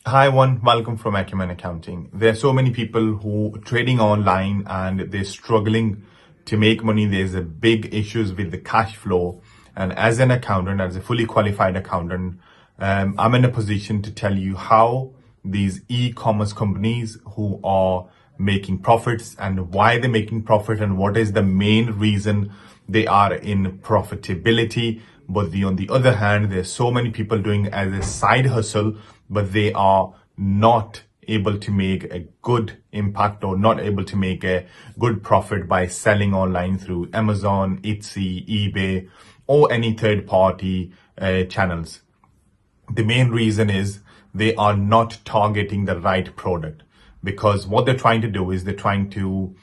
Hi everyone, welcome from Acumen Accounting. There are so many people who are trading online and they're struggling to make money. There's a big issues with the cash flow. And as an accountant, as a fully qualified accountant, I'm in a position to tell you how these e-commerce companies who are making profits and why they're making profit and what is the main reason they are in profitability. But on the other hand, there's so many people doing as a side hustle, but they are not able to make a good impact or not able to make a good profit by selling online through Amazon, Etsy, eBay, or any third party channels. The main reason is they are not targeting the right product, because what they're trying to do is they're trying to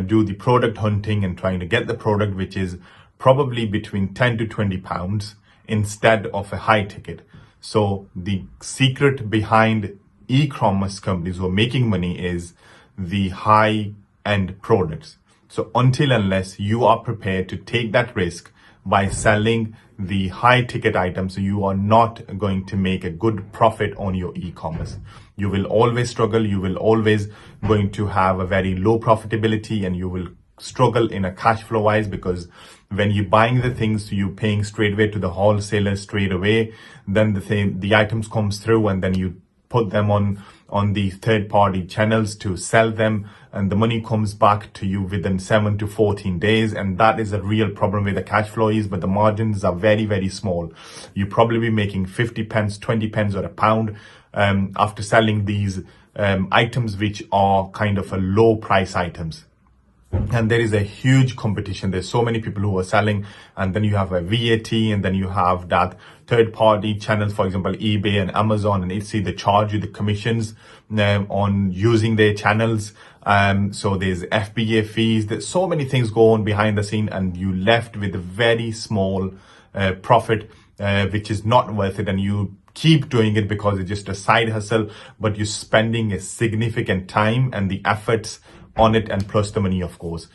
do the product hunting and trying to get the product which is probably between 10 to 20 pounds instead of a high ticket. So the secret behind e-commerce companies who are making money is the high end products. So unless you are prepared to take that risk by selling the high ticket items, you are not going to make a good profit on your e-commerce. You will always struggle. You will always going to have a very low profitability, and you will struggle in a cash flow wise, because when you're buying the things, you're paying straight away to the wholesaler straight away. Then the items comes through, and then you put them on the third party channels to sell them, and the money comes back to you within 7 to 14 days. And that is a real problem with the cash flow is, but the margins are very, very small. You probably be making 50 pence, 20 pence or a pound after selling these items, which are kind of a low price items. And there is a huge competition. There's so many people who are selling, and then you have a VAT, and then you have that third party channels, for example, eBay and Amazon and Etsy, they charge you the commissions on using their channels. So there's FBA fees. There's so many things go on behind the scene, and you left with a very small profit, which is not worth it. And you keep doing it because it's just a side hustle, but you're spending a significant time and the efforts on it, and plus the money, of course.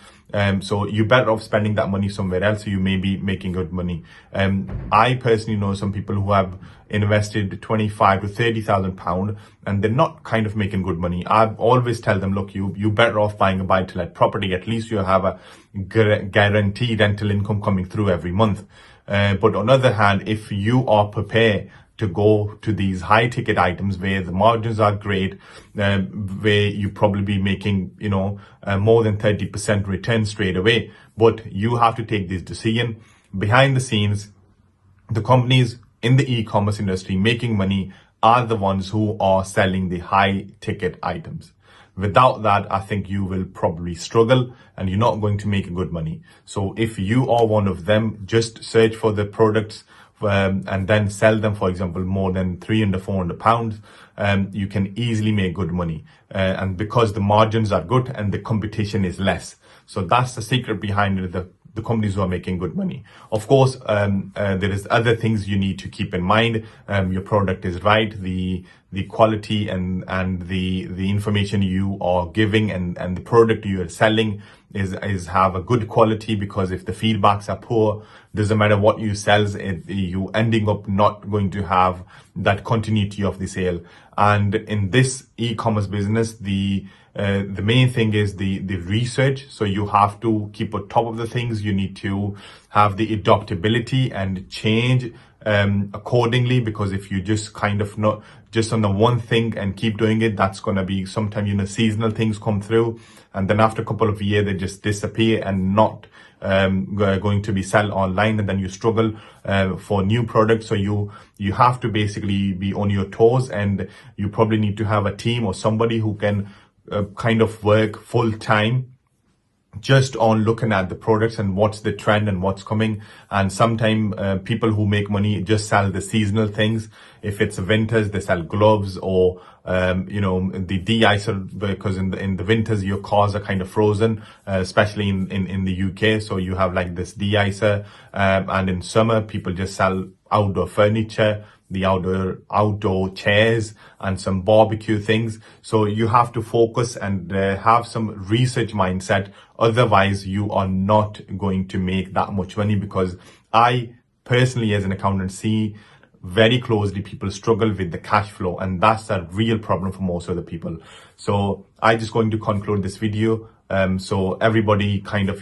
So you're better off spending that money somewhere else, so you may be making good money. I personally know some people who have invested 25 to 30,000 pounds, and they're not kind of making good money. I always tell them, look, you better off buying a buy to let property. At least you have a guaranteed rental income coming through every month. But on the other hand, if you are prepared to go to these high ticket items where the margins are great, where you probably be making, more than 30% return straight away, but you have to take this decision. Behind the scenes, the companies in the e-commerce industry making money are the ones who are selling the high ticket items. Without that, I think you will probably struggle and you're not going to make good money. So if you are one of them, just search for the products and then sell them, for example, more than 300, 400 pounds, you can easily make good money. And because the margins are good and the competition is less. So that's the secret behind the companies who are making good money. Of course, there is other things you need to keep in mind. Your product is right, the quality and the information you are giving and the product you are selling is have a good quality, because if the feedbacks are poor, doesn't matter what you sell, you ending up not going to have that continuity of the sale. And in this e-commerce business, the main thing is the research. So you have to keep on top of the things. You need to have the adaptability and change accordingly, because if you just kind of not just on the one thing and keep doing it, that's going to be sometimes seasonal things come through, and then after a couple of years they just disappear and not going to be sell online, and then you struggle for new products. So you have to basically be on your toes, and you probably need to have a team or somebody who can kind of work full time just on looking at the products and what's the trend and what's coming. And sometimes people who make money just sell the seasonal things. If it's winters, they sell gloves or the de-icer, because in the winters your cars are kind of frozen, especially in the UK. So you have like this de-icer, and in summer people just sell outdoor furniture, the outdoor chairs and some barbecue things. So you have to focus and have some research mindset. Otherwise, you are not going to make that much money, because I personally, as an accountant, see very closely, people struggle with the cash flow, and that's a real problem for most of the people. So I just going to conclude this video, so everybody kind of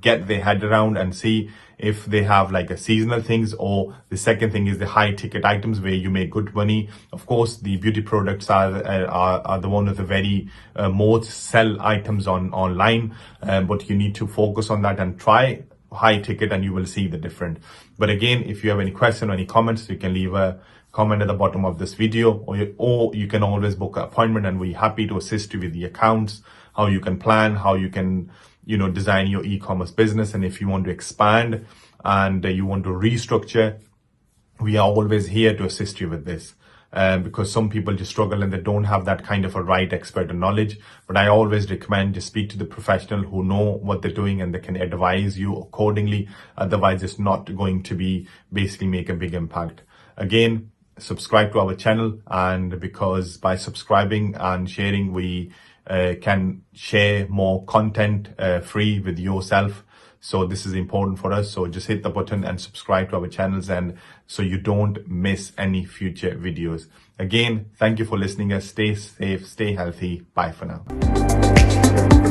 get their head around and see if they have like a seasonal things, or the second thing is the high ticket items where you make good money. Of course, the beauty products are the one of the very most sell items online, but you need to focus on that and try high ticket, and you will see the difference. But again, if you have any question or any comments, you can leave a comment at the bottom of this video, or you can always book an appointment, and we're happy to assist you with the accounts, how you can plan, how you can design your e-commerce business. And if you want to expand and you want to restructure, we are always here to assist you with this. Because some people just struggle and they don't have that kind of a right expert knowledge. But I always recommend to speak to the professional who know what they're doing, and they can advise you accordingly. Otherwise, it's not going to be basically make a big impact. Again, subscribe to our channel, and because by subscribing and sharing, we can share more content free with yourself. So this is important for us. So just hit the button and subscribe to our channels, and so you don't miss any future videos. Again, thank you for listening. Stay safe, stay healthy. Bye for now.